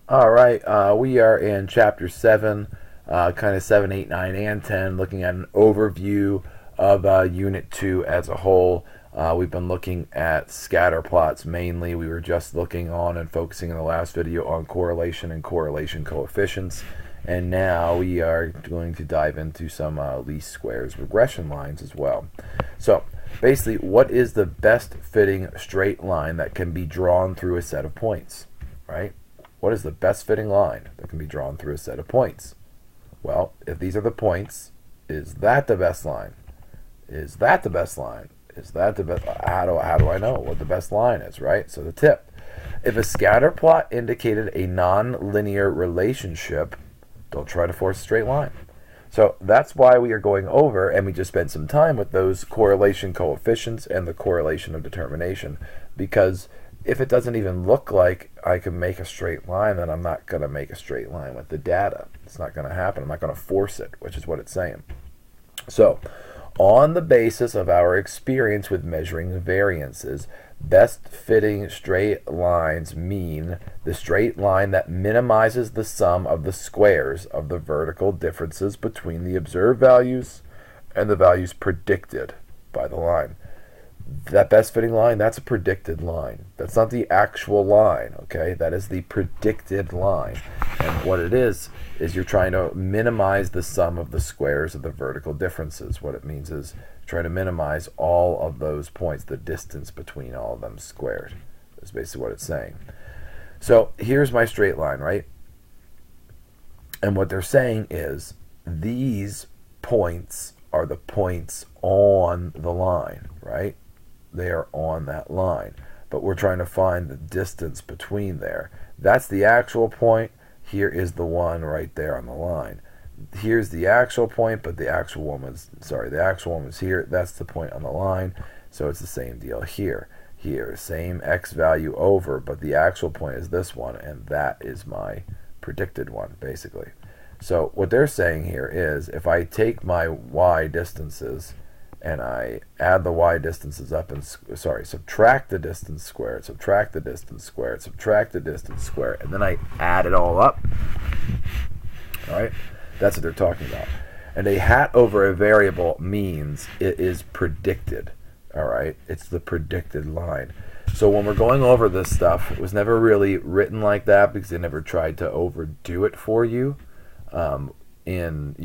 All right, we are in chapter 7, kind of 7, 8, 9, and 10, looking at an overview of Unit 2 as a whole. We've been looking at scatterplots mainly. We were just looking on and focusing in the last video on correlation and correlation coefficients. And now we are going to dive into some least squares regression lines as well. So basically, what is the best fitting straight line that can be drawn through a set of points, right? What is the best fitting line that can be drawn through a set of points? Well, if these are the points, is that the best line? Is that the best line? Is that the best? How do I know what the best line is, right? So the tip. If a scatter plot indicated a non-linear relationship, don't try to force a straight line. So that's why we are going over, and we just spent some time with those correlation coefficients and the correlation of determination, because if it doesn't even look like I can make a straight line, then I'm not going to make a straight line with the data. It's not going to happen. I'm not going to force it, which is what it's saying. So, on the basis of our experience with measuring variances, best fitting straight lines mean the straight line that minimizes the sum of the squares of the vertical differences between the observed values and the values predicted by the line. That best fitting line, that's a predicted line. That's not the actual line, okay? That is the predicted line. And what it is you're trying to minimize the sum of the squares of the vertical differences. What it means is trying to minimize all of those points, the distance between all of them squared. That's basically what it's saying. So here's my straight line, right? And what they're saying is these points are the points on the line, right? They are on that line, but we're trying to find the distance between there. That's the actual point. Here is the one right there on the line. Here's the actual point, but the actual one was here. That's the point on the line. So it's the same deal here. Here, same x value over, but the actual point is this one, and that is my predicted one, basically. So what they're saying here is if I take my y distances and I add the y distances up and subtract the distance squared, subtract the distance squared, subtract the distance squared, and then I add it all up. All right, that's what they're talking about. And a hat over a variable means it is predicted. All right, it's the predicted line. So when we're going over this stuff, it was never really written like that because they never tried to overdo it for you in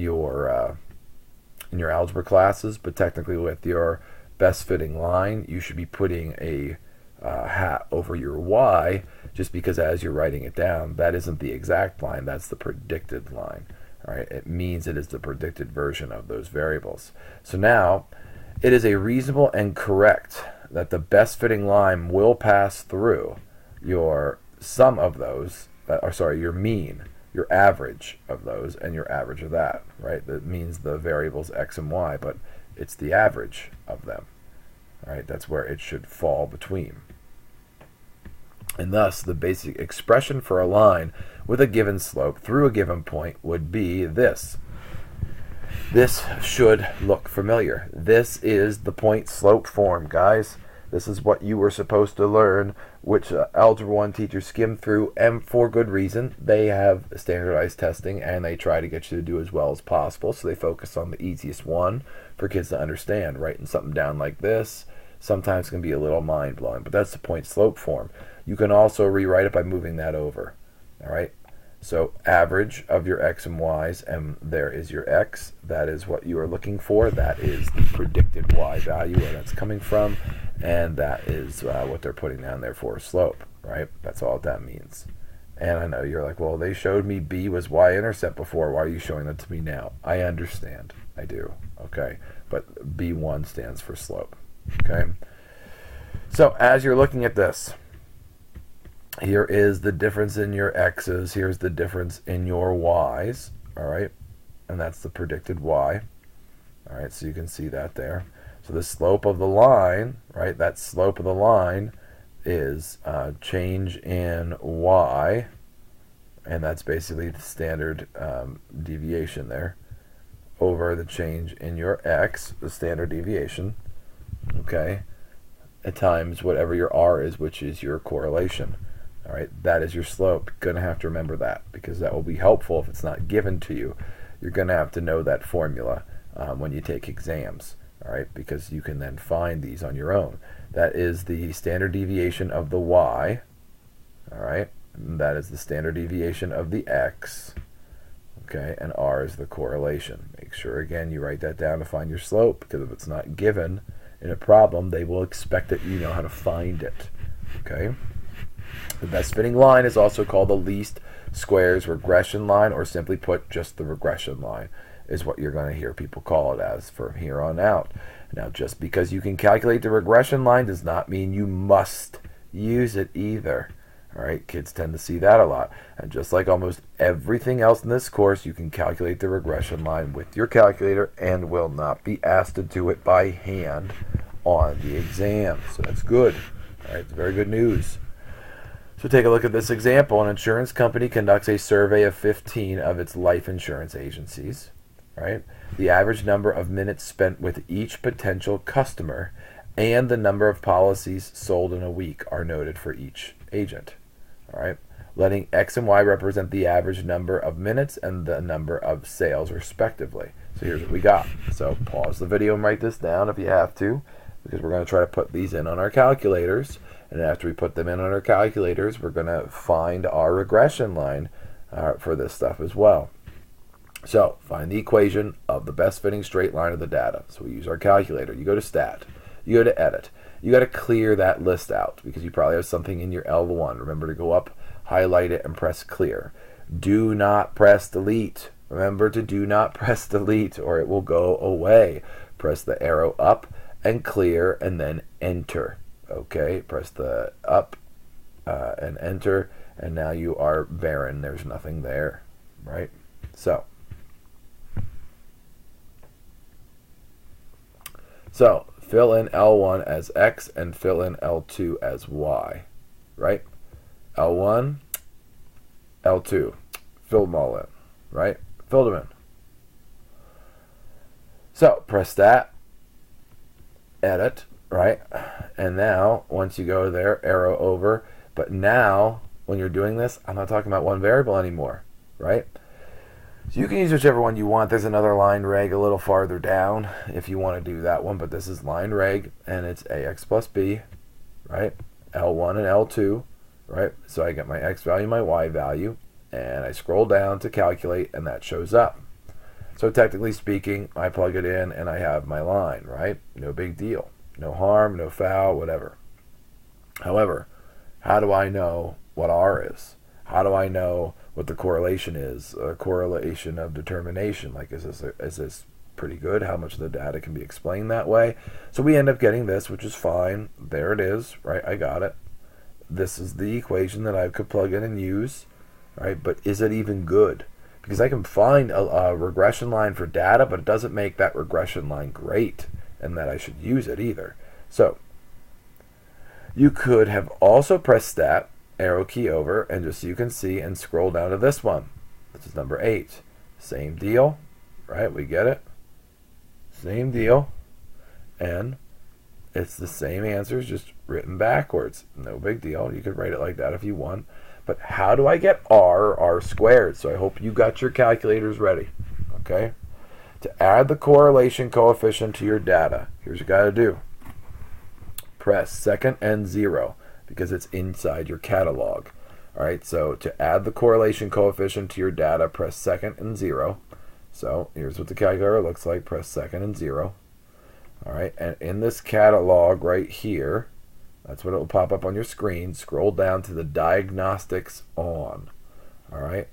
your algebra classes, but technically with your best fitting line, you should be putting a hat over your y, just because as you're writing it down, that isn't the exact line, that's the predicted line. All right, it means it is the predicted version of those variables. So now, it is a reasonable and correct that the best fitting line will pass through your sum of those, your mean, your average of those, and your average of that, right? That means the variables x and y, but it's the average of them, right? That's where it should fall between. And thus, the basic expression for a line with a given slope through a given point would be this. This should look familiar. This is the point slope form, guys. This is what you were supposed to learn, which Algebra 1 teachers skim through, and for good reason. They have standardized testing, and they try to get you to do as well as possible, so they focus on the easiest one for kids to understand. Writing something down like this sometimes can be a little mind-blowing, but that's the point slope form. You can also rewrite it by moving that over, all right? So average of your x and y's, and there is your x. That is what you are looking for. That is the predicted y value, where that's coming from, and that is what they're putting down there for a slope, right? That's all that means. And I know you're like, well, they showed me b was y-intercept before. Why are you showing that to me now? I understand. I do. Okay. But b1 stands for slope. Okay. So as you're looking at this, here is the difference in your x's. Here's the difference in your y's. All right. And that's the predicted y. All right. So you can see that there. So the slope of the line, right, that slope of the line is change in y, and that's basically the standard deviation there, over the change in your x, the standard deviation, okay, at times whatever your r is, which is your correlation. All right, that is your slope. You're going to have to remember that because that will be helpful if it's not given to you. You're going to have to know that formula when you take exams, all right, because you can then find these on your own. That is the standard deviation of the y, all right, and that is the standard deviation of the x, okay, and r is the correlation. Make sure, again, you write that down to find your slope, because if it's not given in a problem, they will expect that you know how to find it, okay? The best fitting line is also called the least squares regression line, or simply put, just the regression line is what you're going to hear people call it as from here on out. Now, just because you can calculate the regression line does not mean you must use it either. All right, kids tend to see that a lot. And just like almost everything else in this course, you can calculate the regression line with your calculator and will not be asked to do it by hand on the exam. So that's good. All right, it's very good news. So take a look at this example. An insurance company conducts a survey of 15 of its life insurance agencies. Right? The average number of minutes spent with each potential customer and the number of policies sold in a week are noted for each agent. All right? Letting X and Y represent the average number of minutes and the number of sales respectively. So here's what we got. So pause the video and write this down if you have to, because we're going to try to put these in on our calculators. And after we put them in on our calculators, we're going to find our regression line for this stuff as well. So find the equation of the best fitting straight line of the data. So we use our calculator. You go to Stat. You go to Edit. You got to clear that list out because you probably have something in your L1. Remember to go up, highlight it, and press Clear. Do not press Delete. Remember to do not press Delete or it will go away. Press the arrow up and clear and then Enter. Okay, press the up and Enter, and now you are barren. There's nothing there, right? So fill in L1 as X and fill in L2 as Y, right? L1, L2, fill them all in, right? Fill them in. So press that, edit, right? And now, once you go there, arrow over. But now, when you're doing this, I'm not talking about one variable anymore, right? So you can use whichever one you want. There's another line reg a little farther down if you want to do that one, but this is line reg, and it's ax plus b, right? L1 and L2, right? So I get my x value, my y value, and I scroll down to calculate, and that shows up. So technically speaking, I plug it in, and I have my line, right? No big deal. No harm, no foul, whatever. However, how do I know what R is? How do I know what the correlation is? A correlation of determination. Like, is this pretty good? How much of the data can be explained that way? So we end up getting this, which is fine. There it is, right? I got it. This is the equation that I could plug in and use, right? But is it even good? Because I can find a regression line for data, but it doesn't make that regression line great and that I should use it either. So you could have also pressed Stat, arrow key over, and just so you can see, and scroll down to this one. This is number 8. Same deal, right? We get it. Same deal. And it's the same answers, just written backwards. No big deal. You could write it like that if you want. But how do I get R squared? So I hope you got your calculators ready. Okay? To add the correlation coefficient to your data, here's what you got to do. Press second and 0 because it's inside your catalog. All right, so to add the correlation coefficient to your data, press second and 0. So here's what the calculator looks like. Press second and 0. All right, and in this catalog right here, that's what it will pop up on your screen. Scroll down to the diagnostics on. All right.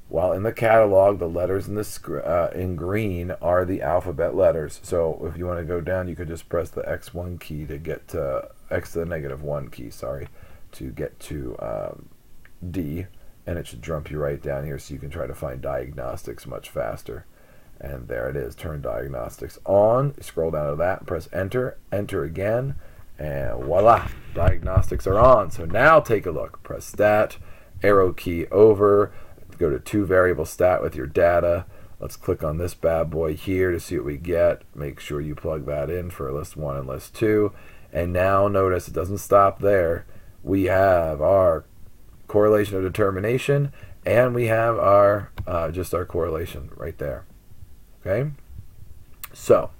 While in the catalog, the letters in the in green are the alphabet letters. So if you want to go down, you could just press the X1 key to get to X to the -1 key, sorry, to get to D, and it should jump you right down here so you can try to find diagnostics much faster. And there it is, turn diagnostics on. Scroll down to that, press enter, enter again, and voila, diagnostics are on. So now take a look. Press Stat, arrow key over, go to 2 variable stat with your data. Let's click on this bad boy here to see what we get. Make sure you plug that in for list 1 and list 2. And now notice it doesn't stop there. we have our correlation or determination, and we have our just our correlation right there. Okay? So,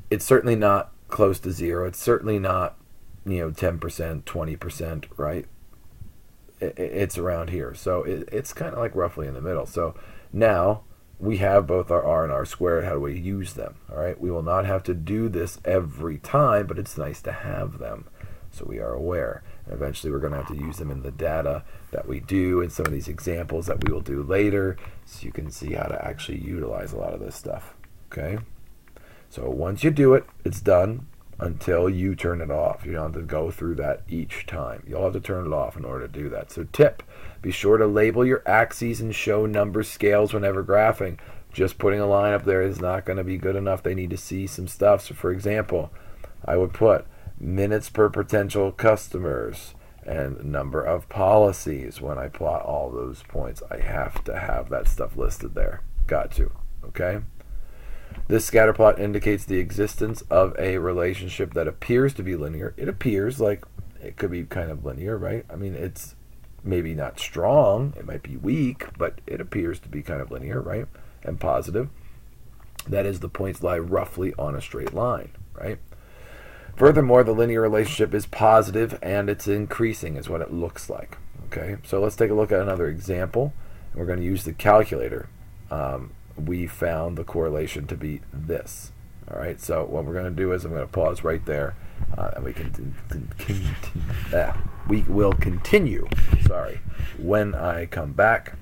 it's certainly not close to zero. It's certainly not, 10%, 20%, right? It's around here. So it's kind of like roughly in the middle. So now we have both our r and r squared. How do we use them? All right. We will not have to do this every time, but it's nice to have them so we are aware. And eventually we're going to have to use them in the data that we do and some of these examples that we will do later, so you can see how to actually utilize a lot of this stuff. Okay. So once you do it, it's done until you turn it off. You don't have to go through that each time. You'll have to turn it off in order to do that. So tip, be sure to label your axes and show number scales whenever graphing. Just putting a line up there is not going to be good enough. They need to see some stuff. So for example, I would put minutes per potential customers and number of policies. When I plot all those points, I have to have that stuff listed there. Got to. Okay? This scatter plot indicates the existence of a relationship that appears to be linear. It appears like it could be kind of linear, right? I mean, it's maybe not strong. It might be weak, but it appears to be kind of linear, right? And positive. That is, the points lie roughly on a straight line, right? Furthermore, the linear relationship is positive and it's increasing is what it looks like. Okay, so let's take a look at another example. We're going to use the calculator. We found the correlation to be this. All right, so what we're going to do is I'm going to pause right there, and we will continue. Sorry, when I come back.